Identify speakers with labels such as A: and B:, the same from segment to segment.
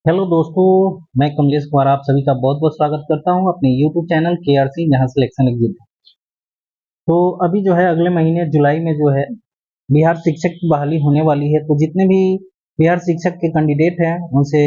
A: Hello दोस्तों, मैं कमलेश कुमार आप सभी का बहुत बहुत स्वागत करता हूं अपने यूट्यूब चैनल केआरसी जहां सिलेक्शन एग्जिट। तो अभी जो है अगले महीने जुलाई में जो है बिहार शिक्षक की बहाली होने वाली है। तो जितने भी बिहार शिक्षक के कैंडिडेट हैं उनसे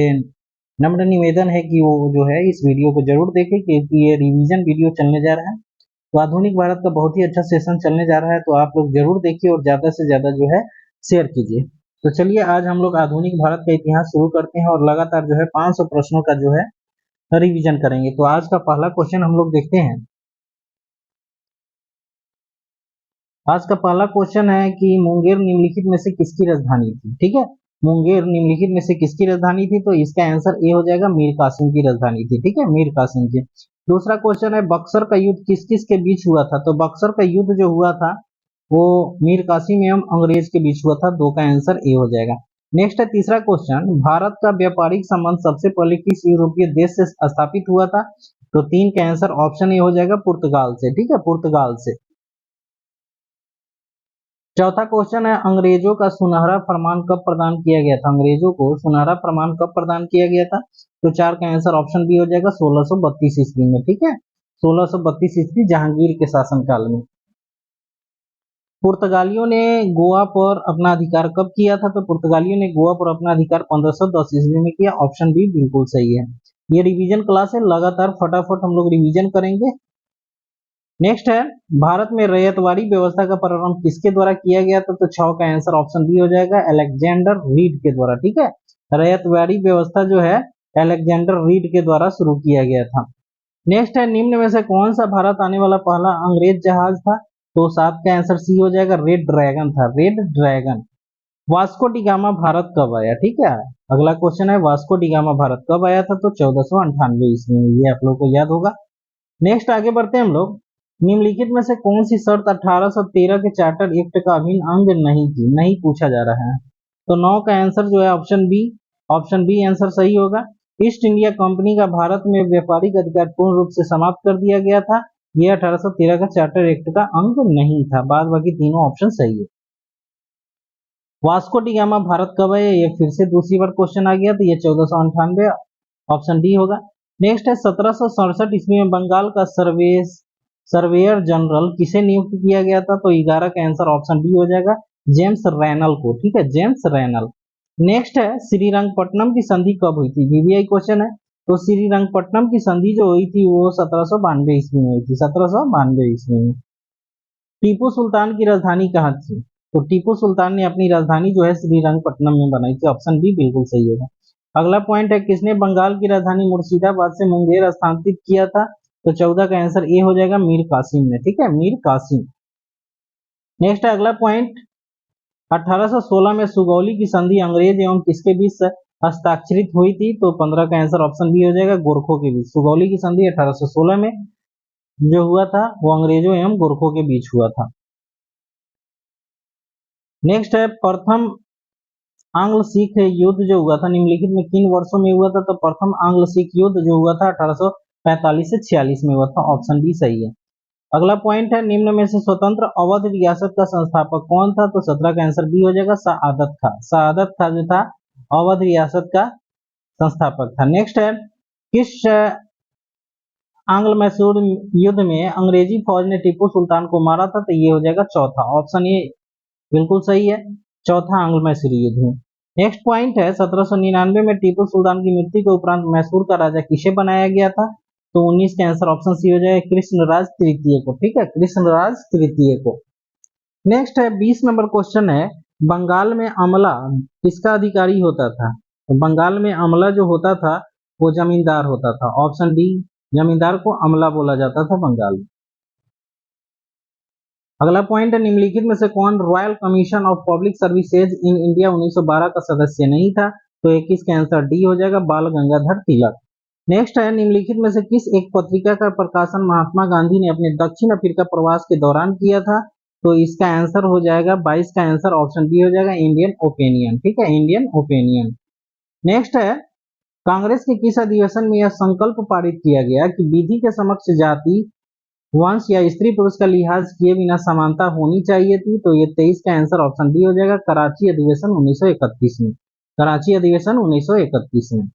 A: नम्र निवेदन है कि वो जो है इस वीडियो को जरूर देखें क्योंकि ये रिवीजन वीडियो चलने जा रहा है। तो आधुनिक भारत का बहुत ही अच्छा सेशन चलने जा रहा है, तो आप लोग जरूर देखिए और ज्यादा से ज्यादा जो है शेयर कीजिए। तो चलिए आज हम लोग आधुनिक भारत का इतिहास शुरू करते हैं और लगातार जो है 500 प्रश्नों का जो है रिवीजन करेंगे। तो आज का पहला क्वेश्चन हम लोग देखते हैं। आज का पहला क्वेश्चन है कि मुंगेर निम्नलिखित में से किसकी राजधानी थी। ठीक है, मुंगेर निम्नलिखित में से किसकी राजधानी थी, तो इसका आंसर ए हो जाएगा, मीर कासिम की राजधानी थी। ठीक है, मीर कासिम की। दूसरा क्वेश्चन है बक्सर का युद्ध किस किस के बीच हुआ था। तो बक्सर का युद्ध जो हुआ था वो मीर कासिम एवं अंग्रेज के बीच हुआ था। दो का आंसर ए हो जाएगा। नेक्स्ट है तीसरा क्वेश्चन, भारत का व्यापारिक संबंध सबसे पहले किस यूरोपीय देश से स्थापित हुआ था। तो तीन का आंसर ऑप्शन ए हो जाएगा, पुर्तगाल से। ठीक है, पुर्तगाल से। चौथा क्वेश्चन है अंग्रेजों का सुनहरा फरमान कब प्रदान किया गया था। अंग्रेजों को सुनहरा फरमान कब प्रदान किया गया था। तो चार का आंसर ऑप्शन बी हो जाएगा, 1632 ईस्वी में। ठीक है, 1632 ईस्वी जहांगीर के शासनकाल में। पुर्तगालियों ने गोवा पर अपना अधिकार कब किया था। तो पुर्तगालियों ने गोवा पर अपना अधिकार 1510 ईस्वी में किया। ऑप्शन बी बिल्कुल सही है। ये रिवीजन क्लास है, लगातार फटाफट हम लोग रिवीजन करेंगे। नेक्स्ट है भारत में रैयतवाड़ी व्यवस्था का प्रारंभ किसके द्वारा किया गया था। तो छह का आंसर ऑप्शन बी हो जाएगा, अलेक्जेंडर रीड के द्वारा। ठीक है, रैयतवाड़ी व्यवस्था जो है अलेक्जेंडर रीड के द्वारा शुरू किया गया था। नेक्स्ट है निम्न में से कौन सा भारत आने वाला पहला अंग्रेज जहाज था। तो सात का आंसर सी हो जाएगा, रेड ड्रैगन था, red dragon. Vasco da Gama Bharat कब आया। ठीक है, अगला क्वेश्चन है वास्को डिगामा भारत कब आया था। तो 1498 ईस्वी में, ये आप लोग को याद होगा। नेक्स्ट आगे बढ़ते हैं हम लोग। निम्नलिखित में से कौन सी शर्त 1813 के चार्टर एक्ट का अभिन्न अंग नहीं थी, नहीं पूछा जा रहा है। तो नौ का आंसर जो है option B, option B answer सही होगा। ईस्ट इंडिया कंपनी का भारत में व्यापारिक अधिकार पूर्ण रूप से समाप्त कर दिया गया था। यह 1813 का चार्टर एक्ट का अंग नहीं था। बाद बाकी तीनों ऑप्शन सही है। वास्को डिगामा भारत कब आया, ये फिर से दूसरी बार क्वेश्चन आ गया, तो ये 1498, ऑप्शन डी होगा। नेक्स्ट है 1767 ईस्वी में बंगाल का सर्वेयर जनरल किसे नियुक्त किया गया था। तो 11 का आंसर ऑप्शन बी हो जाएगा, जेम्स रैनल को। ठीक है, जेम्स रैनल। नेक्स्ट है श्रीरंगपट्टनम की संधि कब हुई थी, वीवीआई क्वेश्चन है। तो श्रीरंगपट्टनम की संधि जो हुई थी वो 1792 ईस्वी में हुई थी, 1792 ईस्वी में। टीपू सुल्तान की राजधानी कहाँ थी। तो टीपू सुल्तान ने अपनी राजधानी जो है श्रीरंगपट्टनम में बनाई थी। ऑप्शन बी बिल्कुल सही होगा। अगला पॉइंट है किसने बंगाल की राजधानी मुर्शिदाबाद से मुंगेर स्थानांतरित किया था। तो 14 का आंसर ए हो जाएगा, मीर कासिम ने। ठीक है, मीर कासिम। नेक्स्ट है अगला पॉइंट, 1816 में सुगौली की संधि अंग्रेज एवं किसके बीच हस्ताक्षरित हुई थी। तो 15 का आंसर ऑप्शन बी हो जाएगा, गोरखों के बीच। सुगौली की संधि 1816 में जो हुआ था वो अंग्रेजों एवं गोरखों के बीच हुआ था। नेक्स्ट है प्रथम आंग्ल सिख युद्ध जो हुआ था निम्नलिखित में किन वर्षों में हुआ था। तो प्रथम आंग्ल सिख युद्ध जो हुआ था 1845 से 46 में हुआ था। ऑप्शन बी सही है। अगला पॉइंट है निम्न में से स्वतंत्र अवध रियासत का संस्थापक कौन था। तो 17 का आंसर बी हो जाएगा, सआदत खां। सआदत खां जो था अवध रियासत का संस्थापक था। नेक्स्ट है किस आंग्ल मैसूर युद्ध में अंग्रेजी फौज ने टीपू सुल्तान को मारा था। तो ये हो जाएगा चौथा, ऑप्शन ए बिल्कुल सही है, चौथा आंग्ल मैसूर युद्ध में। नेक्स्ट पॉइंट है 1799 में टीपू सुल्तान की मृत्यु के उपरांत मैसूर का राजा किसे बनाया गया था। तो 19 का आंसर ऑप्शन सी हो जाएगा, कृष्णराज तृतीय को। ठीक है, कृष्णराज तृतीय को। नेक्स्ट है 20 नंबर क्वेश्चन है बंगाल में अमला किसका अधिकारी होता था। तो बंगाल में अमला जो होता था वो जमींदार होता था। ऑप्शन डी, जमींदार को अमला बोला जाता था बंगाल में। अगला पॉइंट है निम्नलिखित में से कौन royal commission of public services in India 1912 का सदस्य नहीं था। तो 21 का आंसर डी हो जाएगा, बाल गंगाधर तिलक। नेक्स्ट है निम्नलिखित में से किस एक पत्रिका का प्रकाशन महात्मा गांधी ने अपने दक्षिण अफ्रीका प्रवास के दौरान किया था। तो इसका आंसर हो जाएगा 22 का आंसर ऑप्शन बी हो जाएगा, इंडियन ओपिनियन। ठीक है, इंडियन ओपिनियन। नेक्स्ट है कांग्रेस के किस अधिवेशन में यह संकल्प पारित किया गया कि विधि के समक्ष जाति वंश या स्त्री पुरुष का लिहाज किए बिना समानता होनी चाहिए थी। तो ये 23 का आंसर ऑप्शन डी हो जाएगा, कराची अधिवेशन 1931 में। कराची अधिवेशन 1931 में।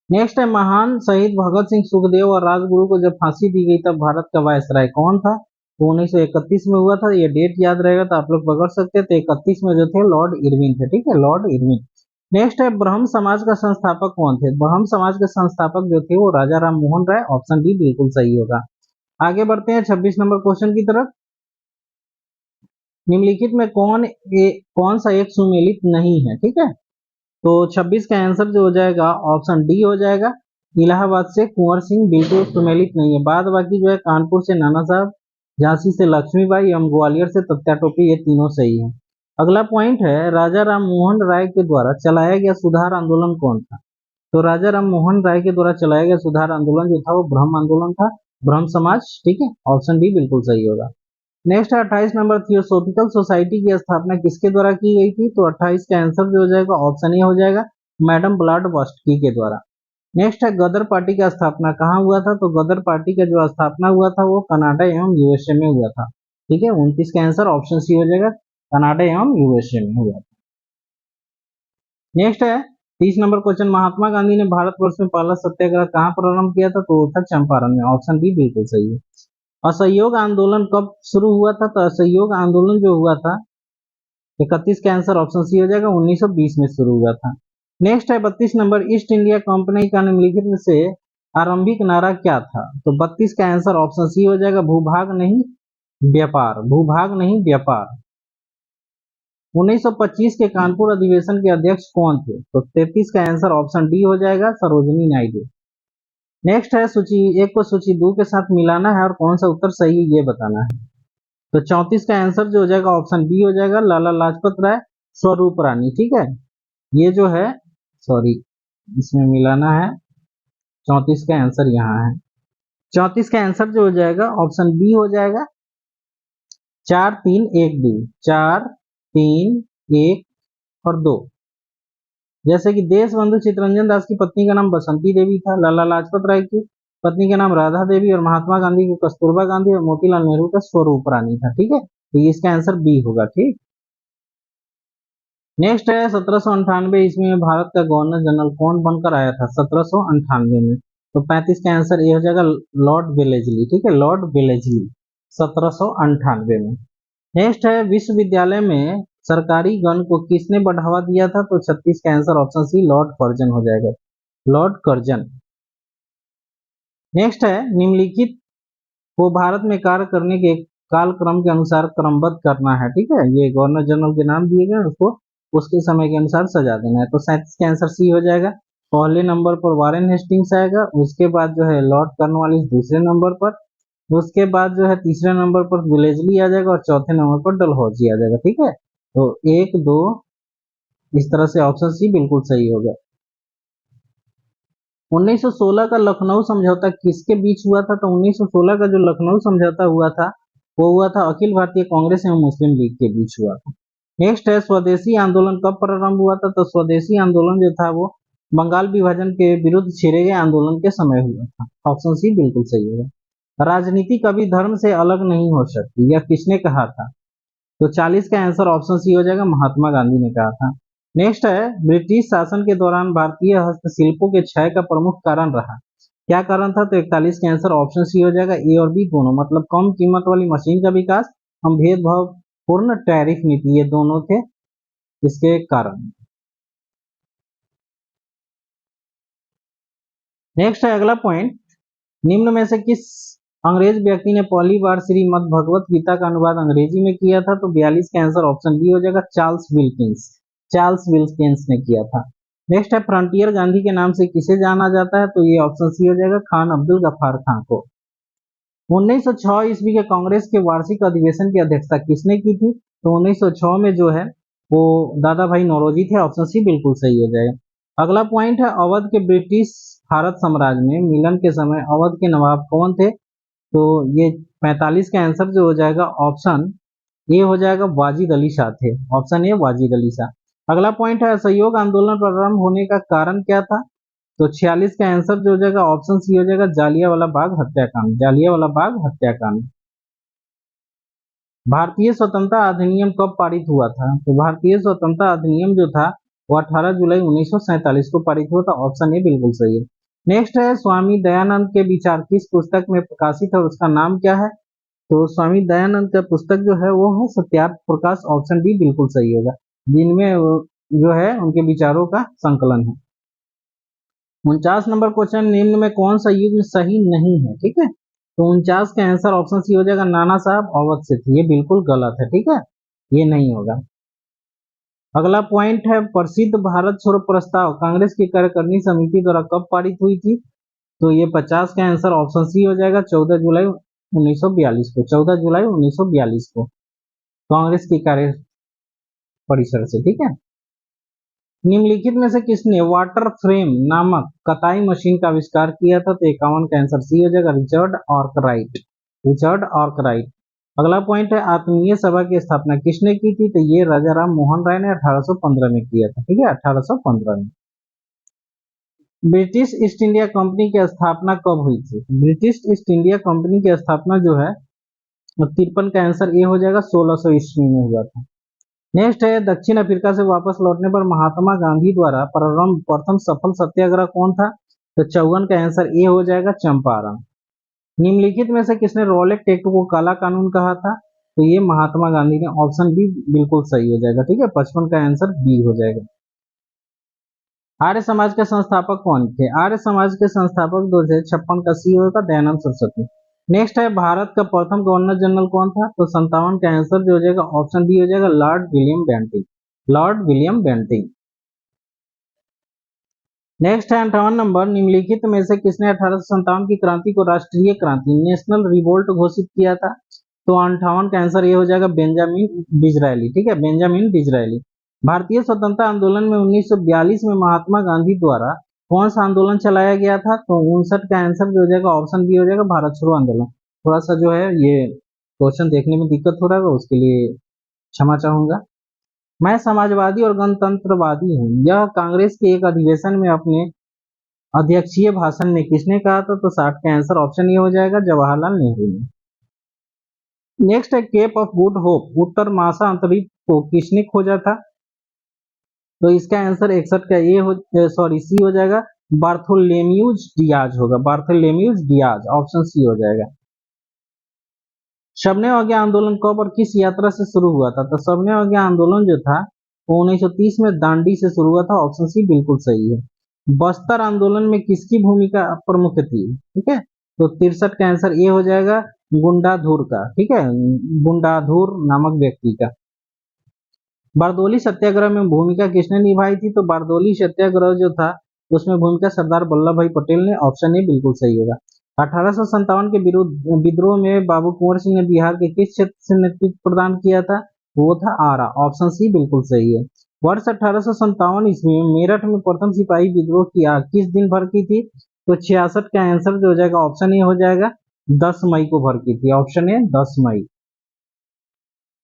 A: नेक्स्ट है महान शहीद भगत सिंह सुखदेव और राजगुरु को जब फांसी दी गई तब भारत का वायसराय कौन था? तो 1931 में हुआ था। ये डेट याद रहेगा तो आप लोग पकड़ सकते हैं। तो 31 में जो थे लॉर्ड इरविन थे, ठीक है, लॉर्ड इरविन। नेक्स्ट है ब्रह्म समाज का संस्थापक कौन थे? ब्रह्म समाज के संस्थापक जो थे वो राजा राम मोहन राय। ऑप्शन डी बिल्कुल सही होगा। आगे बढ़ते हैं 26 नंबर क्वेश्चन की तरफ। निम्नलिखित में कौन सा एक सुमेलित नहीं है? ठीक है, तो 26 का आंसर जो हो जाएगा ऑप्शन डी हो जाएगा। इलाहाबाद से कुंवर सिंह बिल्कुल सुमेलित नहीं है। बाद बाकी जो है कानपुर से नाना साहब, झांसी से लक्ष्मीबाई एवं ग्वालियर से तत्या टोपी, ये तीनों सही है। अगला पॉइंट है राजा राम मोहन राय के द्वारा चलाया गया सुधार आंदोलन कौन था? तो राजा राम मोहन राय के द्वारा चलाया गया सुधार आंदोलन जो था वो ब्रह्म आंदोलन था, ब्रह्म समाज। ठीक है, ऑप्शन डी बिल्कुल सही होगा। नेक्स्ट है 28 नंबर, थियोसॉफिकल सोसाइटी की स्थापना किसके द्वारा की गई थी? तो 28 का आंसर जो हो जाएगा ऑप्शन ए हो जाएगा, मैडम ब्लॉडवर्स्की के द्वारा। नेक्स्ट है गदर पार्टी का स्थापना कहाँ हुआ था? तो गदर पार्टी का जो स्थापना हुआ था वो कनाडा एवं यूएसए में हुआ था। ठीक है, 29 का आंसर ऑप्शन सी हो जाएगा, कनाडा एवं यूएसए में हुआ था। नेक्स्ट है 30 नंबर क्वेश्चन, महात्मा गांधी ने भारतवर्ष में पहला सत्याग्रह कहाँ प्रारंभ किया था? तो वो था चंपारण में। ऑप्शन डी बिल्कुल सही है। असहयोग आंदोलन कब शुरू हुआ था? तो असहयोग आंदोलन जो हुआ था 31 का आंसर ऑप्शन सी हो जाएगा, 1920 में शुरू हुआ था। नेक्स्ट है 32 नंबर, ईस्ट इंडिया कंपनी का निम्नलिखित में से आरंभिक नारा क्या था? तो 32 का आंसर ऑप्शन सी हो जाएगा, भूभाग नहीं व्यापार, भूभाग नहीं व्यापार। 1925 के कानपुर अधिवेशन के अध्यक्ष कौन थे? तो 33 का आंसर ऑप्शन डी हो जाएगा, सरोजिनी नायडू। नेक्स्ट है सूची एक को सूची दो के साथ मिलाना है और कौन सा उत्तर सही है ये बताना है। तो 34 का आंसर जो हो जाएगा ऑप्शन बी हो जाएगा, लाला लाजपत राय स्वरूप रानी। ठीक है, ये जो है, सॉरी, इसमें मिलाना है। 34 का आंसर यहाँ है। 34 का आंसर जो हो जाएगा ऑप्शन बी हो जाएगा, 4 3 1 2, 4 3 1 और 2। जैसे कि देश बंधु चित्तरंजन दास की पत्नी का नाम बसंती देवी था, लाला लाजपत राय की पत्नी का नाम राधा देवी और महात्मा गांधी की कस्तूरबा गांधी और मोतीलाल नेहरू का स्वरूप रानी था। ठीक है, तो इसका आंसर बी होगा। ठीक, नेक्स्ट है 1798 ईस्वी में भारत का गवर्नर जनरल कौन बनकर आया था? 1798 में। तो 35 का आंसर ये हो जाएगा, लॉर्ड वेलेजली। ठीक है, लॉर्ड वेलेजली 1798 में। नेक्स्ट है विश्वविद्यालय में सरकारी गण को किसने बढ़ावा दिया था? तो 36 का answer option C, Lord Curzon हो जाएगा, लॉर्ड कर्जन। नेक्स्ट है निम्नलिखित को भारत में कार्य करने के कालक्रम के अनुसार क्रमबद्ध करना है। ठीक है, ये गवर्नर जनरल के नाम दिए गए, उसको उसके समय के अनुसार सजा देना है। तो 37 का आंसर सी हो जाएगा। पहले नंबर पर वारेन हेस्टिंग्स आएगा, उसके बाद जो है लॉर्ड कॉर्नवालिस दूसरे नंबर पर, उसके बाद जो है तीसरे नंबर पर विलेजली आ जाएगा और चौथे नंबर पर डलहौजी आ जाएगा। ठीक है, तो 1 2 इस तरह से ऑप्शन सी बिल्कुल सही होगा। 1916 का लखनऊ समझौता किसके बीच हुआ था? तो 1916 का जो लखनऊ समझौता हुआ था वो हुआ था अखिल भारतीय कांग्रेस एवं मुस्लिम लीग के बीच हुआ था। नेक्स्ट है स्वदेशी आंदोलन कब प्रारंभ हुआ था? तो स्वदेशी आंदोलन जो था वो बंगाल विभाजन के विरुद्ध छेड़े गए आंदोलन के समय हुआ था। ऑप्शन सी बिल्कुल सही होगा। राजनीति कभी धर्म से अलग नहीं हो सकती, यह किसने कहा था? तो 40 का आंसर ऑप्शन सी हो जाएगा, महात्मा गांधी ने कहा था। नेक्स्ट है ब्रिटिश शासन के दौरान भारतीय हस्तशिल्पों के क्षय का प्रमुख कारण रहा, क्या कारण था? तो 41 का आंसर ऑप्शन सी हो जाएगा, ए और बी दोनों, मतलब कम कीमत वाली मशीन का विकास हम भेदभाव पूर्ण टैरिफ नीति, ये दोनों थे इसके कारण। नेक्स्ट है अगला पॉइंट, निम्न में से किस अंग्रेज व्यक्ति ने पहली बार श्रीमद् भगवत गीता का अनुवाद अंग्रेजी में किया था? तो 42 का आंसर ऑप्शन बी हो जाएगा, चार्ल्स विल्किंस। चार्ल्स विल्किंस ने किया था। नेक्स्ट है फ्रंटियर गांधी के नाम से किसे जाना जाता है? तो ये ऑप्शन सी हो जाएगा, खान अब्दुल गफ्फार खान को। 1906 ईस्वी के कांग्रेस के वार्षिक अधिवेशन की अध्यक्षता किसने की थी? तो 1906 में जो है वो दादा भाई नौरोजी थे। ऑप्शन सी बिल्कुल सही हो जाएगा। अगला पॉइंट है अवध के ब्रिटिश भारत साम्राज्य में मिलन के समय अवध के नवाब कौन थे? तो ये 45 का आंसर जो हो जाएगा ऑप्शन ए हो जाएगा, वाजिद अली शाह थे। Option A Wajid Ali Shah. अगला पॉइंट है असहयोग आंदोलन प्रारंभ होने का कारण क्या था? तो 46 का आंसर जो हो जाएगा ऑप्शन सी हो जाएगा, जालियांवाला बाग हत्याकांड, जालियांवाला बाग हत्याकांड। भारतीय स्वतंत्रता अधिनियम कब पारित हुआ था? तो भारतीय स्वतंत्रता अधिनियम जो था वो 18 जुलाई 1947 को पारित हुआ था। ऑप्शन ए बिल्कुल सही है। नेक्स्ट है स्वामी दयानंद के विचार किस पुस्तक में प्रकाशित है, उसका नाम क्या है? तो स्वामी दयानंद का पुस्तक जो है वो है सत्यार्थ प्रकाश, ऑप्शन डी बिल्कुल सही होगा, जिनमें जो है उनके विचारों का संकलन है। 49 नंबर क्वेश्चन, निम्न में कौन सा युग सही नहीं है? ठीक है, तो 49 का आंसर ऑप्शन सी हो जाएगा, नाना साहब अवध से थे, ये बिल्कुल गलत है। ठीक है, ये नहीं होगा। अगला पॉइंट है प्रसिद्ध भारत छोड़ो प्रस्ताव कांग्रेस की कार्यकारिणी समिति द्वारा कब पारित हुई थी? तो ये 50 का आंसर ऑप्शन सी हो जाएगा, 14 जुलाई 1942 को, 14 जुलाई 1942 को कांग्रेस की कार्य परिसर से। ठीक है, निम्नलिखित में से किसने वाटर फ्रेम नामक कताई मशीन का आविष्कार किया था? तो 51 का आंसर सी हो जाएगा, रिचर्ड आर्कराइट, रिचर्ड आर्कराइट। अगला पॉइंट है आत्मीय सभा की स्थापना किसने की थी? तो ये राजा राम मोहन राय ने 1815 में किया था। ठीक है, 1815 में। ब्रिटिश ईस्ट इंडिया कंपनी की स्थापना कब हुई थी? ब्रिटिश ईस्ट इंडिया कंपनी की स्थापना जो है 53 का आंसर ये हो जाएगा, 1600 ईस्वी में हुआ था। नेक्स्ट है दक्षिण अफ्रीका से वापस लौटने पर महात्मा गांधी द्वारा प्रारंभ प्रथम सफल सत्याग्रह कौन था? तो 54 का आंसर ए हो जाएगा, चंपारण। निम्नलिखित में से किसने रॉलेट एक्ट को काला कानून कहा था? तो ये महात्मा गांधी ने, ऑप्शन बी बिल्कुल सही हो जाएगा। ठीक है, 55 का आंसर बी हो जाएगा। आर्य समाज के संस्थापक कौन थे? आर्य समाज के संस्थापक 2056 का सी होगा, दयानंद सरस्वती। नेक्स्ट है भारत का प्रथम गवर्नर जनरल कौन था? तो 57 का आंसर जो हो जाएगा, ऑप्शन बी हो जाएगा, Lord William Bentinck, Lord William Bentinck. Next है 58 नंबर, निम्नलिखित में से किसने 1857 की क्रांति को राष्ट्रीय क्रांति नेशनल रिवोल्ट घोषित किया था? तो 58 का आंसर ये हो जाएगा, बेंजामिन डिज़रायली। ठीक है, बेंजामिन डिज़रायली। भारतीय स्वतंत्रता आंदोलन में 1942 में महात्मा गांधी द्वारा कौन सा आंदोलन चलाया गया था? तो 59 का आंसर जो हो जाएगा, ऑप्शन बी हो जाएगा, भारत छोड़ो आंदोलन। थोड़ा सा जो है ये क्वेश्चन देखने में दिक्कत हो रहा है, उसके लिए क्षमा चाहूंगा। मैं समाजवादी और गणतंत्रवादी हूँ, यह कांग्रेस के एक अधिवेशन में अपने अध्यक्षीय भाषण में किसने कहा था? तो 60 का आंसर ऑप्शन ए हो जाएगा, जवाहरलाल नेहरू ने। नेक्स्ट है केप ऑफ गुड होप उत्तर महासागरीय को किसने खोजा था? तो इसका आंसर 61 का ए हो, सॉरी सी हो जाएगा, बार्थोलोमेयूज डियाज होगा, बार्थोलोमेयूज डियाज, ऑप्शन सी हो जाएगा। शबने अवज्ञा आंदोलन कब और किस यात्रा से शुरू हुआ था? तो शबने अवज्ञा आंदोलन जो था वो 1930 में दांडी से शुरू हुआ था, ऑप्शन सी बिल्कुल सही है। बस्तर आंदोलन में किसकी भूमिका प्रमुख थी? ठीक है, तो 63 का आंसर ये हो जाएगा, गुंडाधुर का। ठीक है, गुंडाधुर नामक व्यक्ति का। बारदोली सत्याग्रह में भूमिका किसने निभाई थी? तो बारदोली सत्याग्रह जो था उसमें भूमिका सरदार वल्लभ भाई पटेल ने, ऑप्शन ए बिल्कुल सही होगा। 1857 के विरुद्ध विद्रोह में बाबू कुंवर सिंह ने बिहार के किस क्षेत्र से नेतृत्व प्रदान किया था? वो था आरा, ऑप्शन सी बिल्कुल सही है। वर्ष 1857 ईस्वी में मेरठ में प्रथम सिपाही विद्रोह की आग किस दिन भड़की थी? तो 66 का आंसर जो हो जाएगा, ऑप्शन ए हो जाएगा, 10 मई को भड़की थी, ऑप्शन ए 10 मई।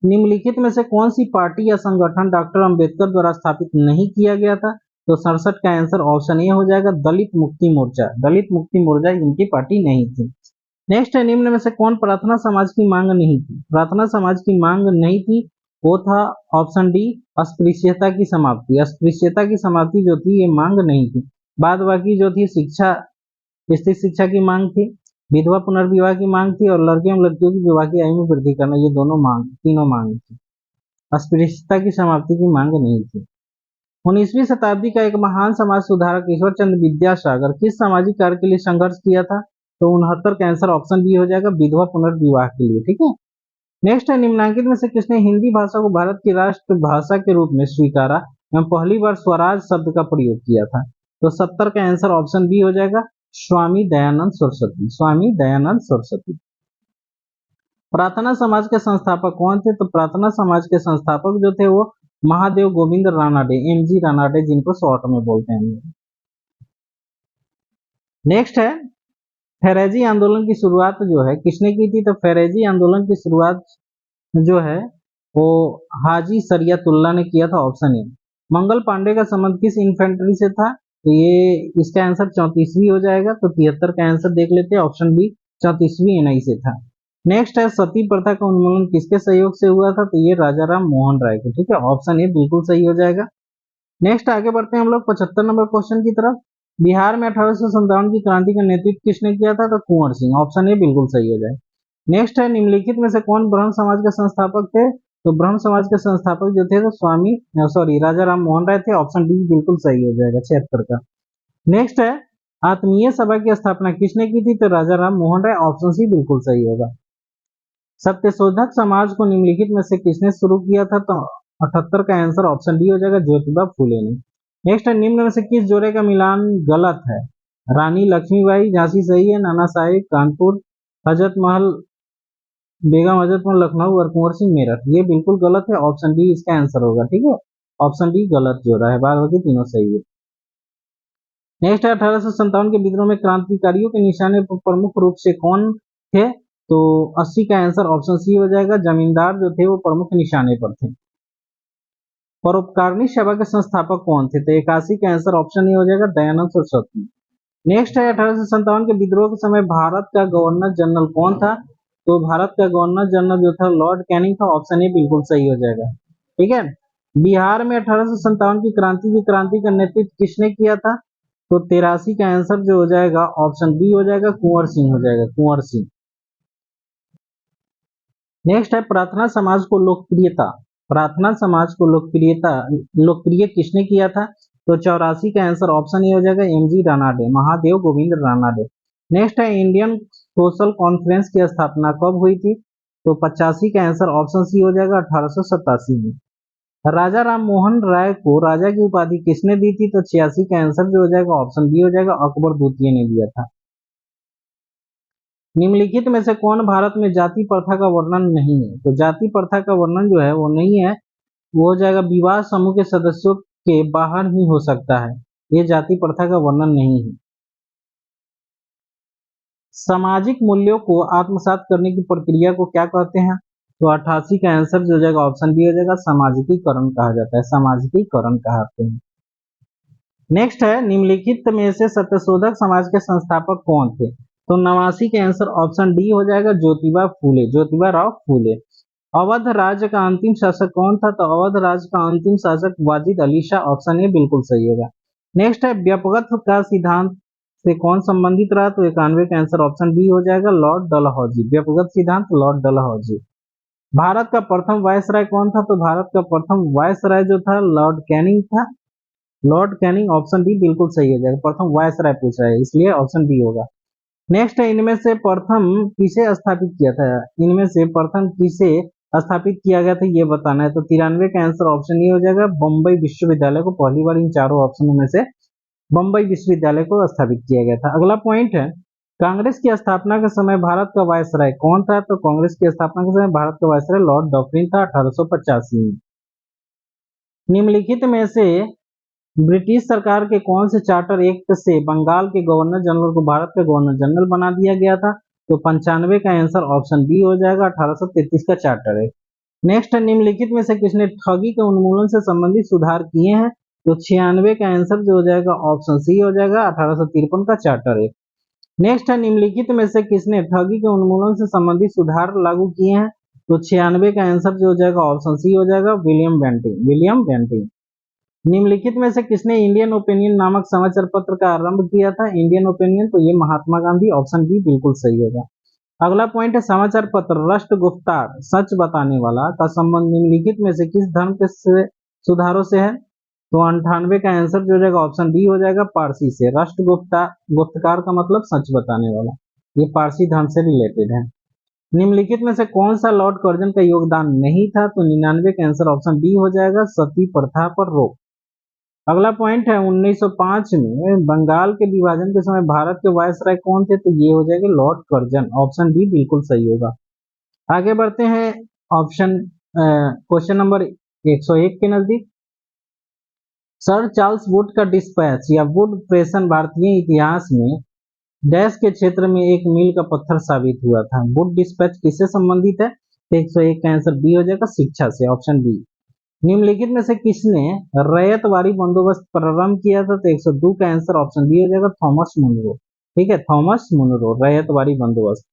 A: निम्नलिखित में से कौन सी पार्टी या संगठन डॉक्टर अंबेडकर द्वारा स्थापित नहीं किया गया था? तो 67 का आंसर ऑप्शन ए हो जाएगा, दलित मुक्ति मोर्चा, दलित मुक्ति मोर्चा इनकी पार्टी नहीं थी। नेक्स्ट है निम्न में से कौन प्रार्थना समाज की मांग नहीं थी? प्रार्थना समाज की मांग नहीं थी, वो था ऑप्शन डी, अस्पृश्यता की समाप्ति। अस्पृश्यता की समाप्ति जो थी ये मांग नहीं थी। बाद बाकी जो थी शिक्षा, स्त्री शिक्षा की मांग थी, विधवा पुनर्विवाह की मांग थी और लड़के एवं लड़कियों की विवाह की आयु में वृद्धि करना, ये दोनों मांग, तीनों मांग थी। अस्पृश्यता की समाप्ति की मांग नहीं थी। 19वीं शताब्दी का एक महान समाज सुधारक ईश्वर चंद्र विद्यासागर किस सामाजिक कार्य के लिए संघर्ष किया था? तो 69 का आंसर ऑप्शन बी हो जाएगा, विधवा पुनर्विवाह के लिए। ठीक है, नेक्स्ट है निम्नलिखित में से किसने हिंदी भाषा को भारत की राष्ट्र भाषा के रूप में स्वीकारा एवं पहली बार स्वराज शब्द का प्रयोग किया था? तो 70 का आंसर ऑप्शन बी हो जाएगा, स्वामी दयानंद सरस्वती, स्वामी दयानंद सरस्वती। प्रार्थना समाज के संस्थापक कौन थे? तो प्रार्थना समाज के संस्थापक जो थे वो महादेव गोविंद रानाडे, एमजी रानाडे, जिनको शॉर्ट में बोलते हैं। नेक्स्ट है फैरेजी आंदोलन की शुरुआत जो है किसने की थी? तो फैरेजी आंदोलन की शुरुआत जो है वो हाजी सरियतुल्लाह ने किया था, ऑप्शन ए। मंगल पांडे का संबंध किस इन्फेंट्री से था? तो ये इसका आंसर 34वीं हो जाएगा, तो 73 का आंसर देख लेते हैं, ऑप्शन बी 34वीं एनआई से था। नेक्स्ट है सती प्रथा का उन्मूलन किसके सहयोग से हुआ था? तो ये राजा राम मोहन राय के। ठीक है, ऑप्शन ए बिल्कुल सही हो जाएगा। नेक्स्ट आगे बढ़ते हैं हम लोग 75 नंबर क्वेश्चन की तरफ। बिहार में 1857 की क्रांति का नेतृत्व किसने किया था? तो कुंवर सिंह। ऑप्शन ए बिल्कुल सही हो जाए। नेक्स्ट है, निम्नलिखित में से कौन ब्रह्म समाज के संस्थापक थे? तो ब्रह्म समाज के संस्थापक जो थे तो राजा राम मोहन राय थे। ऑप्शन डी बिल्कुल सही हो जाएगा 76 का। नेक्स्ट है, आत्मीय सभा की स्थापना किसने की थी? तो राजा राम मोहन राय। ऑप्शन सी बिल्कुल सही होगा। सत्यशोधक समाज को निम्नलिखित में से किसने शुरू किया था? तो 78 का आंसर ऑप्शन डी हो जाएगा, ज्योतिबा फूले ने। नेक्स्ट है, निम्न में से किस जोड़े का मिलान गलत है? रानी लक्ष्मीबाई झांसी सही है, नाना साहेब कानपुर, हजरत महल बेगम हजरत महल लखनऊ और कुंवर सिंह मेरठ। ये बिल्कुल गलत है, ऑप्शन डी इसका आंसर होगा। ठीक है, ऑप्शन डी गलत जोड़ा है, बाद बाकी तीनों सही है। नेक्स्ट है, 1857 के विद्रोह में क्रांतिकारियों के निशाने पर प्रमुख रूप से कौन थे? तो 80 का आंसर ऑप्शन सी हो जाएगा, जमींदार जो थे वो प्रमुख निशाने पर थे। परोपकारिणी सभा के संस्थापक कौन थे? तो 81 का आंसर ऑप्शन ए हो जाएगा, दयानंद सरस्वती। नेक्स्ट है, 1857 के विद्रोह के समय भारत का गवर्नर जनरल कौन था? तो भारत का गवर्नर जनरल जो था लॉर्ड कैनिंग था। ऑप्शन ए बिल्कुल सही हो जाएगा। ठीक है, बिहार में 1857 की क्रांति का नेतृत्व किसने किया था? तो 83 का आंसर जो हो जाएगा ऑप्शन बी हो जाएगा, कुंवर सिंह हो जाएगा, कुंवर सिंह। नेक्स्ट है, प्रार्थना समाज को लोकप्रिय किसने किया था? तो 84 का आंसर ऑप्शन ए हो जाएगा, एमजी रानाडे, महादेव गोविंद रानाडे। नेक्स्ट है, इंडियन सोशल कॉन्फ्रेंस की स्थापना कब हुई थी? तो 85 का आंसर ऑप्शन सी हो जाएगा, 1887 में। राजा राम मोहन राय को राजा की उपाधि किसने दी थी? तो 86 का आंसर जो हो जाएगा ऑप्शन बी हो जाएगा, अकबर द्वितीय ने दिया था। निम्नलिखित में से कौन भारत में जाति प्रथा का वर्णन नहीं है? तो जाति प्रथा का वर्णन जो है वो नहीं है, वो हो जाएगा विवाह समूह के सदस्यों के बाहर ही हो सकता है, ये जाति प्रथा का वर्णन नहीं है। सामाजिक मूल्यों को आत्मसात करने की प्रक्रिया को क्या कहते हैं? तो 88 का आंसर जो हो जाएगा ऑप्शन बी हो जाएगा, सामाजिकीकरण कहा जाता है, सामाजिकीकरण कहते हैं। नेक्स्ट है, निम्नलिखित में से सत्यशोधक समाज के संस्थापक कौन थे? तो 89 के आंसर ऑप्शन डी हो जाएगा, ज्योतिबा फूले, ज्योतिबा राव फूले। अवध राज्य का अंतिम शासक कौन था? तो अवध राज्य का अंतिम शासक वाजिद अली शाह। ऑप्शन ए बिल्कुल सही होगा। नेक्स्ट है, व्यापकत्व का सिद्धांत से कौन संबंधित रहा? तो 91 का आंसर ऑप्शन बी हो जाएगा, लॉर्ड डलहौजी, व्यापकत्व सिद्धांत लॉर्ड डलहौजी। भारत का प्रथम वायसराय कौन था? तो भारत का प्रथम वायसराय जो था लॉर्ड कैनिंग था, लॉर्ड कैनिंग। ऑप्शन बी बिल्कुल सही हो जाएगा, प्रथम वायसराय पूछ रहा है इसलिए ऑप्शन बी होगा। नेक्स्ट है, इनमें से प्रथम किसे स्थापित किया था? इनमें से प्रथम किसे स्थापित किया गया था ये बताना है। तो 93 का आंसर ऑप्शन ए हो जाएगा, बम्बई विश्वविद्यालय को पहली बार इन चारों ऑप्शनों में से बम्बई विश्वविद्यालय को स्थापित किया गया था। अगला पॉइंट है, कांग्रेस की स्थापना के समय भारत का वायसराय कौन था? तो कांग्रेस की स्थापना के समय भारत का वायसराय लॉर्ड डॉफरिन था 1885 में। निम्नलिखित में से ब्रिटिश सरकार के कौन से चार्टर एक्ट से बंगाल के गवर्नर जनरल को भारत का गवर्नर जनरल बना दिया गया था? तो 95 का आंसर ऑप्शन बी हो जाएगा, 1833 का चार्टर है। नेक्स्ट है, निम्नलिखित में से किसने ठगी के उन्मूलन से संबंधित सुधार किए हैं? तो 96 का आंसर जो हो जाएगा ऑप्शन सी हो जाएगा, 1853 का चार्टर है। नेक्स्ट है, निम्नलिखित में से किसने ठगी के उन्मूलन से संबंधित सुधार लागू किए हैं? तो 96 का आंसर जो हो जाएगा ऑप्शन सी हो जाएगा, विलियम बेंटिंग, विलियम बेंटिंग। निम्नलिखित में से किसने इंडियन ओपिनियन नामक समाचार पत्र का आरंभ किया था? इंडियन ओपिनियन, तो ये महात्मा गांधी। ऑप्शन बी बिल्कुल सही होगा। अगला पॉइंट है, समाचार पत्र राष्ट्रगुप्तार सच बताने वाला का संबंध निम्नलिखित में से किस धर्म के सुधारों से है? तो 98 का आंसर जो जाएगा ऑप्शन डी हो जाएगा, पारसी से। गुप्तकार का मतलब सच बताने वाला, ये पारसी धर्म से रिलेटेड है। निम्नलिखित में से कौन सा लॉर्ड कर्जन का योगदान नहीं था? तो 99 का आंसर ऑप्शन डी हो जाएगा, सती प्रथा पर रोक। अगला पॉइंट है, 1905 में बंगाल के विभाजन के समय भारत के वायसराय कौन थे? तो ये हो जाएगा लॉर्ड कर्जन। ऑप्शन बी बिल्कुल सही होगा। आगे बढ़ते हैं ऑप्शन क्वेश्चन नंबर 101 के नजदीक। सर चार्ल्स वुड का डिस्पैच या वुड प्रेषण भारतीय इतिहास में डैश के क्षेत्र में एक मील का पत्थर साबित हुआ था। वुड डिस्पैच किससे संबंधित है? तो 101 का आंसर बी हो जाएगा, शिक्षा से। Option B. निम्नलिखित में से किसने रैयतवारी बंदोबस्त प्रारंभ किया था? तो 102 का आंसर ऑप्शन बी हो जाएगा, थॉमस मुनरो। ठीक है, थॉमस मुनरो, रैयतवारी बंदोबस्त।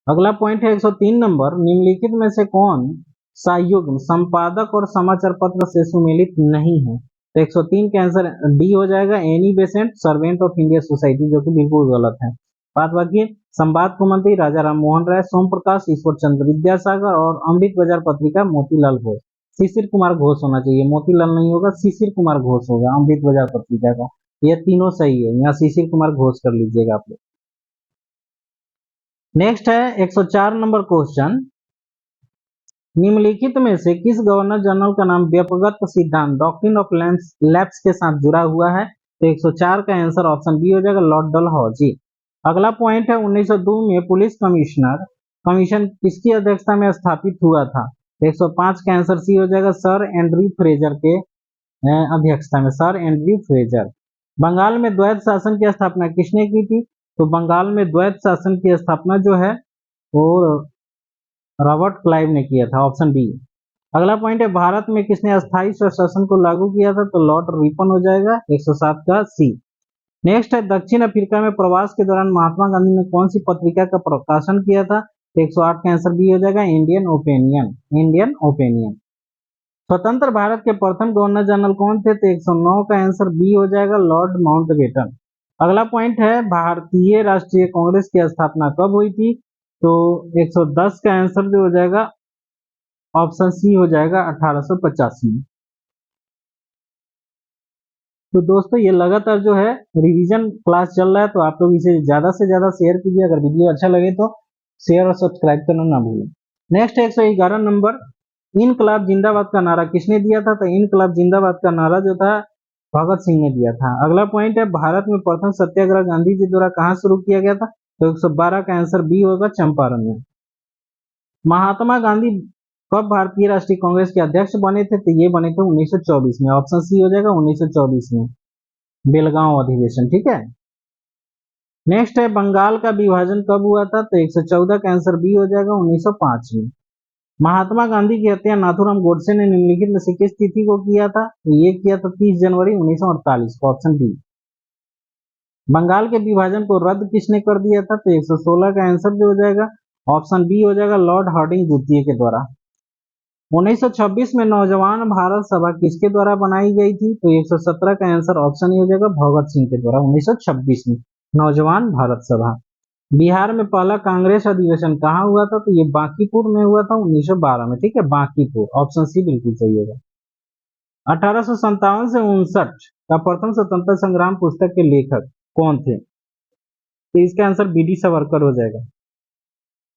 A: अगला पॉइंट है 103 नंबर, निम्नलिखित में से कौन सा युग्म संपादक और समाचार पत्र से सुमेलित नहीं है? तो 103 का आंसर डी हो जाएगा, Annie Besant servant of India society, जो कि बिल्कुल गलत है। बात बाकी संवाद को मंत्री राजा राम मोहन राय, सोम प्रकाश, ईश्वर चंद्र विद्यासागर और अमृत बाजार पत्रिका मोतीलाल घोष। शिशिर कुमार घोष होना चाहिए, मोतीलाल नहीं होगा, शिशिर कुमार घोष होगा अमृत बाजार पत्रिका का। ये तीनों सही है, यहाँ शिशिर कुमार घोष कर लीजिएगा आप लोग। नेक्स्ट है 104 नंबर क्वेश्चन, निम्नलिखित में से किस गवर्नर जनरल का नाम व्यक्तिगत सिद्धांत डॉक्ट्रिन ऑफ लैप्स के साथ जुड़ा हुआ है? तो 104 का आंसर ऑप्शन बी हो जाएगा, लॉर्ड डलहौजी। अगला पॉइंट है 1902 में पुलिस कमिश्नर कमीशन किसकी अध्यक्षता में स्थापित हुआ था? तो 105 का आंसर सी हो जाएगा, सर एंड्रयू फ्रेजर के अध्यक्षता में, सर एंड्रयू फ्रेजर। बंगाल में द्वैत शासन की स्थापना किसने की थी? तो बंगाल में द्वैत शासन की स्थापना जो है वो रॉबर्ट क्लाइव ने किया था, ऑप्शन बी। अगला पॉइंट है भारत में किसने अस्थायी स्वशासन को लागू किया था? तो लॉर्ड रिपन हो जाएगा, 107 का सी। नेक्स्ट है दक्षिण अफ्रीका में प्रवास के दौरान महात्मा गांधी ने कौन सी पत्रिका का प्रकाशन किया था? तो 108 का आंसर बी हो जाएगा, इंडियन ओपिनियन, इंडियन ओपिनियन। स्वतंत्र भारत के प्रथम गवर्नर जनरल कौन थे? तो 109 का आंसर बी हो जाएगा, लॉर्ड माउंटबेटन। अगला पॉइंट है भारतीय राष्ट्रीय कांग्रेस की स्थापना कब हुई थी? तो 110 का आंसर जो हो जाएगा ऑप्शन सी हो जाएगा, 1885 में। तो दोस्तों ये लगातार जो है रिवीजन क्लास चल रहा है, तो आप लोग इसे ज्यादा से ज्यादा शेयर कीजिए। अगर वीडियो अच्छा लगे तो शेयर और सब्सक्राइब करना ना भूलें। नेक्स्ट 111 नंबर, इनकलाब जिंदाबाद का नारा किसने दिया था? तो इनकलाब जिंदाबाद का नारा जो था भगत सिंह ने दिया था। अगला पॉइंट है भारत में प्रथम सत्याग्रह गांधी जी द्वारा कहाँ शुरू किया गया था? तो 112 का आंसर बी होगा, चंपारण में। महात्मा गांधी कब भारतीय राष्ट्रीय कांग्रेस के अध्यक्ष बने थे? तो ये बने थे 1924 में, ऑप्शन सी हो जाएगा, 1924 में बेलगांव अधिवेशन, ठीक है। नेक्स्ट है बंगाल का विभाजन कब हुआ था? तो 114 का आंसर बी हो जाएगा, 1905 में। महात्मा गांधी की हत्या नाथूराम गोडसे ने निम्नलिखित में से किस तिथि को किया था? तो ये किया था 30 जनवरी 1948 को, ऑप्शन डी। बंगाल के विभाजन को रद्द किसने कर दिया था? तो 116 का आंसर जो हो जाएगा ऑप्शन बी हो जाएगा, लॉर्ड हार्डिंग द्वितीय के द्वारा। 1926 में नौजवान भारत सभा किसके द्वारा बनाई गई थी? तो 117 का आंसर ऑप्शन ही हो जाएगा, भगत सिंह के द्वारा, 1926 में नौजवान भारत सभा। बिहार में पहला कांग्रेस अधिवेशन कहाँ हुआ था? तो ये बांकीपुर में हुआ था 1912 में, ठीक है, बांकीपुर, ऑप्शन सी बिल्कुल सही होगा। 1857 से 59 का प्रथम स्वतंत्रता संग्राम पुस्तक के लेखक कौन थे? तो इसका आंसर बी डी सावरकर हो जाएगा,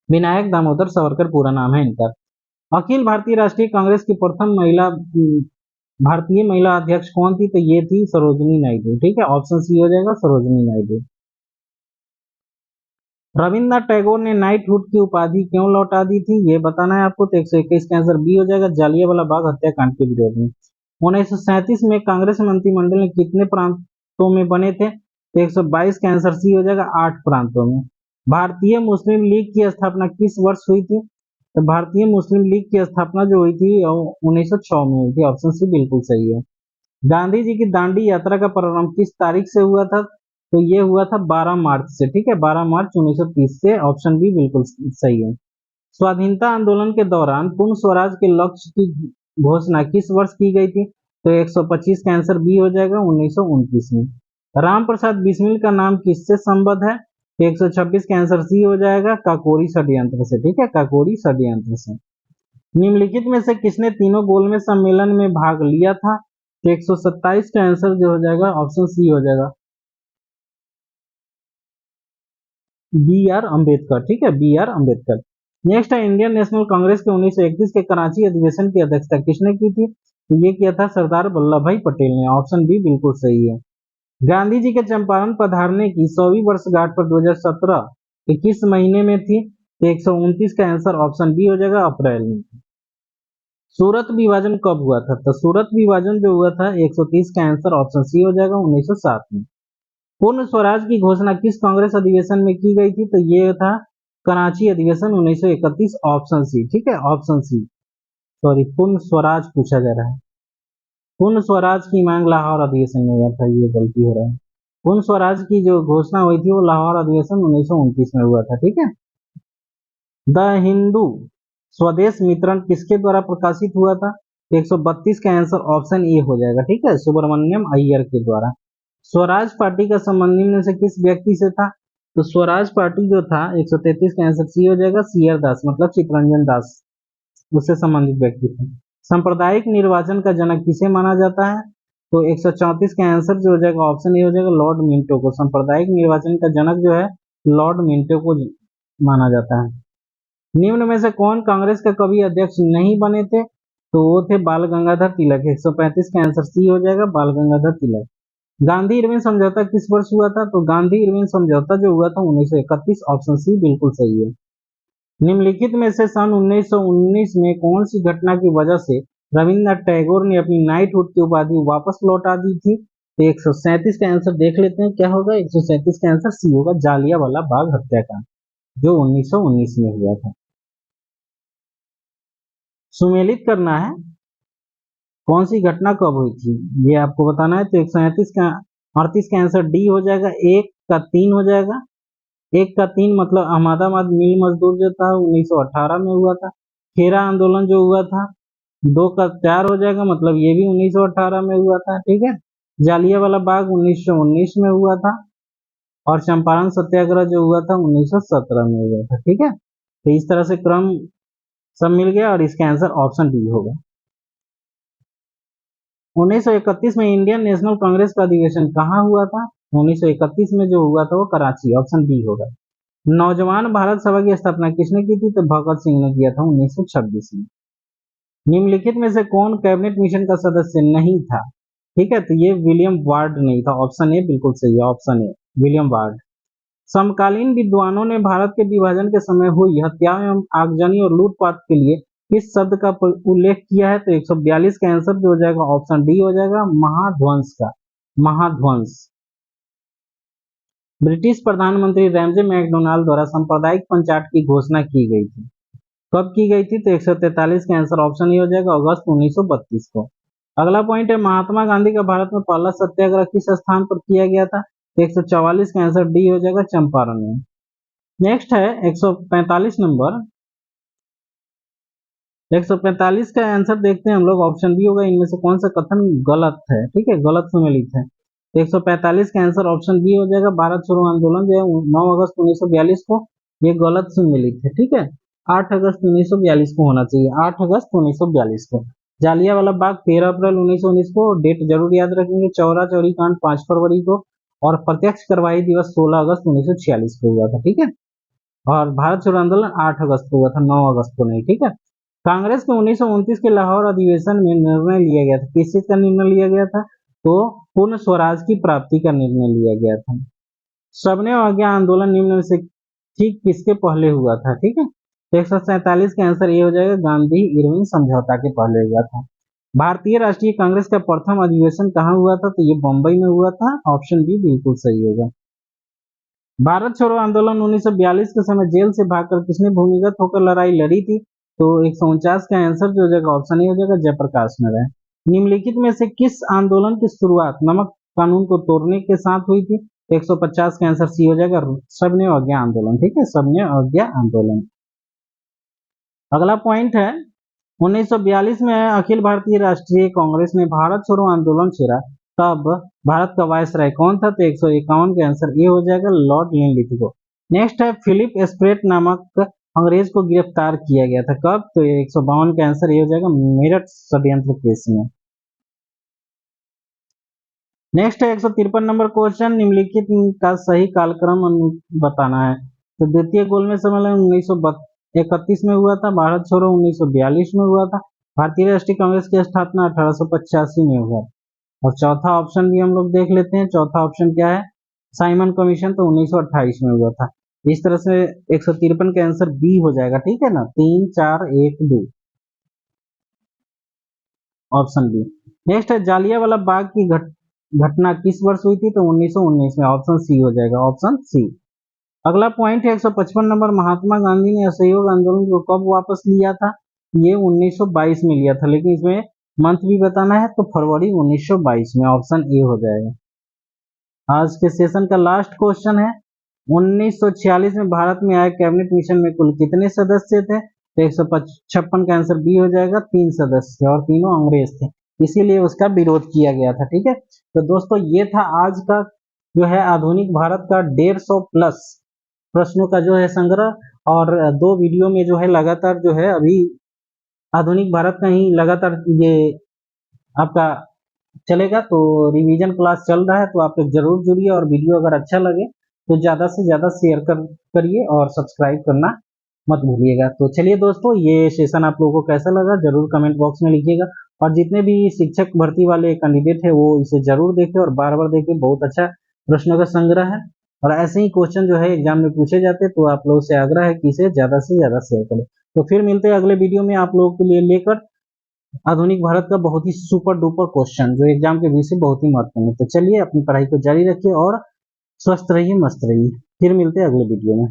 A: विनायक दामोदर सावरकर पूरा नाम है इनका। अखिल भारतीय राष्ट्रीय कांग्रेस की प्रथम महिला भारतीय महिला अध्यक्ष कौन थी? तो ये थी सरोजिनी नायडू, ठीक है, ऑप्शन सी हो जाएगा, सरोजिनी नायडू। रविन्द्रनाथ टैगोर ने नाइटहुड की उपाधि क्यों लौटा दी थी? ये बताना है आपको। तो 121 का आंसर बी हो जाएगा, जालियांवाला बाग हत्याकांड के विरोध में। 1937 में कांग्रेस मंत्रिमंडल ने कितने प्रांतों में बने थे? तो 122 का आंसर सी हो जाएगा, 8 प्रांतों में। भारतीय मुस्लिम लीग की स्थापना किस वर्ष हुई थी? तो भारतीय मुस्लिम लीग की स्थापना जो हुई थी 1906 में हुई थी, ऑप्शन सी बिल्कुल सही है। गांधी जी की दांडी यात्रा का प्रारंभ किस तारीख से हुआ था? तो ये हुआ था 12 मार्च से, ठीक है, 12 मार्च 1930 से, ऑप्शन बी बिल्कुल सही है। स्वाधीनता आंदोलन के दौरान पूर्ण स्वराज के लक्ष्य की घोषणा किस वर्ष की गई थी? तो 125 का आंसर बी हो जाएगा, 1929 में। राम प्रसाद बिस्मिल का नाम किससे संबद्ध है? तो 126 का आंसर सी हो जाएगा, काकोरी षड्यंत्र से, ठीक है, काकोरी षड्यंत्र से। निम्नलिखित में से किसने तीनों गोलमेज सम्मेलन में भाग लिया था? तो 127 का आंसर जो हो जाएगा ऑप्शन सी हो जाएगा, बी आर अम्बेडकर, ठीक है, बी आर अम्बेडकर। नेक्स्ट है इंडियन नेशनल कांग्रेस के 1931 के कराची अधिवेशन की अध्यक्षता किसने की थी? तो ये किया था सरदार वल्लभ भाई पटेल ने, ऑप्शन बी बिल्कुल सही है। गांधी जी के चंपारण पधारने की 100वीं वर्षगांठ पर 2017 के किस महीने में थी? तो 129 का आंसर ऑप्शन बी हो जाएगा, अप्रैल में। सूरत विभाजन कब हुआ था? तो सूरत विभाजन जो हुआ था 130 का आंसर ऑप्शन सी हो जाएगा, 1907 में। पूर्ण स्वराज की घोषणा किस कांग्रेस अधिवेशन में की गई थी? तो ये था कराची अधिवेशन 1931, ऑप्शन सी, ठीक है, ऑप्शन सी। सॉरी, पूर्ण स्वराज पूछा जा रहा है, पूर्ण स्वराज की मांग लाहौर अधिवेशन में हुआ था, ये गलती हो रहा है। पूर्ण स्वराज की जो घोषणा हुई थी वो लाहौर अधिवेशन 1929 में हुआ था, ठीक है। द हिंदू स्वदेश मित्रण किसके द्वारा प्रकाशित हुआ था? तो 132 का आंसर ऑप्शन ए हो जाएगा। ठीक है, सुब्रमण्यम अय्यर के द्वारा। स्वराज पार्टी का संबंध निम्न से किस व्यक्ति से था? तो स्वराज पार्टी जो था 133 का आंसर सी हो जाएगा, सीआर दास मतलब चित्तरंजन दास उससे संबंधित व्यक्ति थे। सांप्रदायिक निर्वाचन का जनक किसे माना जाता है? तो 134 का आंसर जो हो जाएगा ऑप्शन ए हो जाएगा, लॉर्ड मिंटो को। सांप्रदायिक निर्वाचन का जनक जो है लॉर्ड मिंटो को माना जाता है। निम्न में से कौन कांग्रेस का कभी अध्यक्ष नहीं बने थे? तो वो थे बाल गंगाधर तिलक। 135 का आंसर सी हो जाएगा, बाल गंगाधर तिलक। गांधी इरविन समझौता किस वर्ष हुआ था? तो गांधी इरविन समझौता जो हुआ था 1931, ऑप्शन सी बिल्कुल सही है। निम्नलिखित में से सन 1919 में कौन सी घटना की वजह से रविन्द्रनाथ टैगोर ने अपनी नाइटहुड की उपाधि वापस लौटा दी थी? तो 137 का आंसर देख लेते हैं क्या होगा। 137 का आंसर सी होगा, जालियांवाला बाग हत्याकांड जो 1919 में हुआ था। सुमेलित करना है कौन सी घटना कब हुई थी ये आपको बताना है। तो 138 का 38 का आंसर डी हो जाएगा, 1 का 3 हो जाएगा। 1 का 3 मतलब अहमदाबाद मिल मजदूर जो था 1918 में हुआ था। खेरा आंदोलन जो हुआ था 2 का 4 हो जाएगा, मतलब ये भी 1918 में हुआ था। ठीक है, जालियांवाला बाग 1919 में हुआ था और चंपारण सत्याग्रह जो हुआ था 1917 में हुआ था। ठीक है, तो इस तरह से क्रम सब मिल गया और इसका आंसर ऑप्शन डी होगा। 1931 में इंडियन नेशनल कांग्रेस का अधिवेशन कहाँ हुआ था? 1931 में जो हुआ था वो कराची, ऑप्शन बी होगा। नौजवान भारत सभा की स्थापना किसने की थी? तो भगत सिंह ने किया था 1926 में। निम्नलिखित में से कौन कैबिनेट मिशन का सदस्य नहीं था? ठीक है, तो ये विलियम वार्ड नहीं था, ऑप्शन ए बिल्कुल सही है, ऑप्शन ए विलियम वार्ड। समकालीन विद्वानों ने भारत के विभाजन के समय हुई हत्याओं एवं आगजनी और लूटपाट के लिए किस शब्द का उल्लेख किया है? तो 142 का आंसर जो हो जाएगा ऑप्शन डी हो जाएगा, महाध्वंस का, महाध्वंस। ब्रिटिश प्रधानमंत्री रैमजे मैकडोनाल्ड द्वारा सांप्रदायिक पंचायत की घोषणा की गई थी, कब की गई थी? तो 143 का आंसर ऑप्शन ए हो जाएगा, अगस्त 1932 को। अगला पॉइंट है महात्मा गांधी का भारत में पहला सत्याग्रह किस स्थान पर किया गया था? 144 का आंसर डी हो जाएगा, चंपारण में। नेक्स्ट है 145 नंबर। 145 का आंसर देखते हैं हम लोग, ऑप्शन बी होगा। इनमें से कौन सा कथन गलत है? ठीक है, गलत सुमेलित है। 145 का आंसर ऑप्शन बी हो जाएगा, भारत छोड़ो आंदोलन जो है 9 अगस्त 1942 को, ये गलत सुमेलित है। ठीक है, 8 अगस्त 1942 को होना चाहिए, 8 अगस्त 1942 को। जालियांवाला बाग 13 अप्रैल 1919 को, डेट जरूर याद रखेंगे। चौरा चौरी कांड 5 फरवरी को और प्रत्यक्ष कार्रवाई दिवस 16 अगस्त 1946 को हुआ था। ठीक है, और भारत छोड़ो आंदोलन 8 अगस्त को हुआ था, 9 अगस्त को नहीं। ठीक है, कांग्रेस के 1929 के लाहौर अधिवेशन में निर्णय लिया गया था, किस चीज का निर्णय लिया गया था? तो पूर्ण स्वराज की प्राप्ति का निर्णय लिया गया था। सबने आज्ञा आंदोलन निम्न में से ठीक किसके पहले हुआ था? ठीक है, तो 147 का आंसर ये हो जाएगा, गांधी इरविन समझौता के पहले हुआ था। भारतीय राष्ट्रीय कांग्रेस का प्रथम अधिवेशन कहाँ हुआ था? तो ये बंबई में हुआ था, ऑप्शन बी बिल्कुल सही होगा। भारत छोड़ो आंदोलन 1942 के समय जेल से भागकर किसने भूमिगत होकर लड़ाई लड़ी थी? तो 149 का आंसर जो हो जाएगा ऑप्शन ए हो जाएगा, जयप्रकाश नारायण। निम्नलिखित में से किस आंदोलन की शुरुआत नमक कानून को तोड़ने के साथ हुई थी? 150 का आंसर सी हो जाएगा, सबने अज्ञा आंदोलन। ठीक है, सबने अज्ञा आंदोलन। अगला पॉइंट है 1942 में अखिल भारतीय राष्ट्रीय कांग्रेस ने भारत छोड़ो आंदोलन छेड़ा, तब भारत का वायसराय कौन था? तो 151 के आंसर ये हो जाएगा, लॉर्ड लिनलिथगो। नेक्स्ट है फिलिप स्प्रेट नामक अंग्रेज को गिरफ्तार किया गया था, कब? तो 152 का आंसर ये हो जाएगा, मेरठ षड्यंत्र केस में। नेक्स्ट है 153 नंबर क्वेश्चन, निम्नलिखित का सही कालक्रम बताना है। तो द्वितीय गोलमेज सम्मेलन 1931 में हुआ था, भारत छोड़ो 1942 में हुआ था, भारतीय राष्ट्रीय कांग्रेस की स्थापना 1885 में हुआ। और चौथा ऑप्शन भी हम लोग देख लेते हैं, चौथा ऑप्शन क्या है? साइमन कमीशन, तो 1928 में हुआ था। इस तरह से 153 का आंसर बी हो जाएगा। ठीक है ना, 3 4 1 2, ऑप्शन बी। नेक्स्ट है जालियांवाला बाग की घटना किस वर्ष हुई थी? तो 1919 में, ऑप्शन सी हो जाएगा, ऑप्शन सी। अगला पॉइंट है 155 नंबर, महात्मा गांधी ने असहयोग आंदोलन को कब वापस लिया था? ये 1922 में लिया था, लेकिन इसमें मंथ भी बताना है, तो फरवरी 1922 में, ऑप्शन ए हो जाएगा। आज के सेशन का लास्ट क्वेश्चन है, 1946 में भारत में आए कैबिनेट मिशन में कुल कितने सदस्य थे? तो 156 का आंसर बी हो जाएगा। 3 सदस्य और तीनों अंग्रेज थे, इसीलिए उसका विरोध किया गया था। ठीक है, तो दोस्तों ये था आज का जो है आधुनिक भारत का 150 प्लस प्रश्नों का जो है संग्रह। और 2 वीडियो में जो है लगातार जो है अभी आधुनिक भारत का ही लगातार ये आपका चलेगा। तो रिवीजन क्लास चल रहा है, तो आप लोग जरूर जुड़िए, और वीडियो अगर अच्छा लगे तो ज्यादा से ज्यादा शेयर करिए और सब्सक्राइब करना मत भूलिएगा। तो चलिए दोस्तों, ये सेशन आप लोगों को कैसा लगा जरूर कमेंट बॉक्स में लिखिएगा, और जितने भी शिक्षक भर्ती वाले कैंडिडेट है वो इसे जरूर देखें और बार बार देखें। बहुत अच्छा प्रश्नों का संग्रह है, और ऐसे ही क्वेश्चन जो है एग्जाम में पूछे जाते हैं, तो आप लोगों से आग्रह है कि इसे ज्यादा से ज्यादा शेयर करें। तो फिर मिलते हैं अगले वीडियो में आप लोगों के लिए लेकर आधुनिक भारत का बहुत ही सुपर डुपर क्वेश्चन, जो एग्जाम के विषय बहुत ही महत्वपूर्ण है। तो चलिए अपनी पढ़ाई को जारी रखिए और स्वस्थ रहिए, मस्त रहिए। फिर मिलते हैं अगले वीडियो में।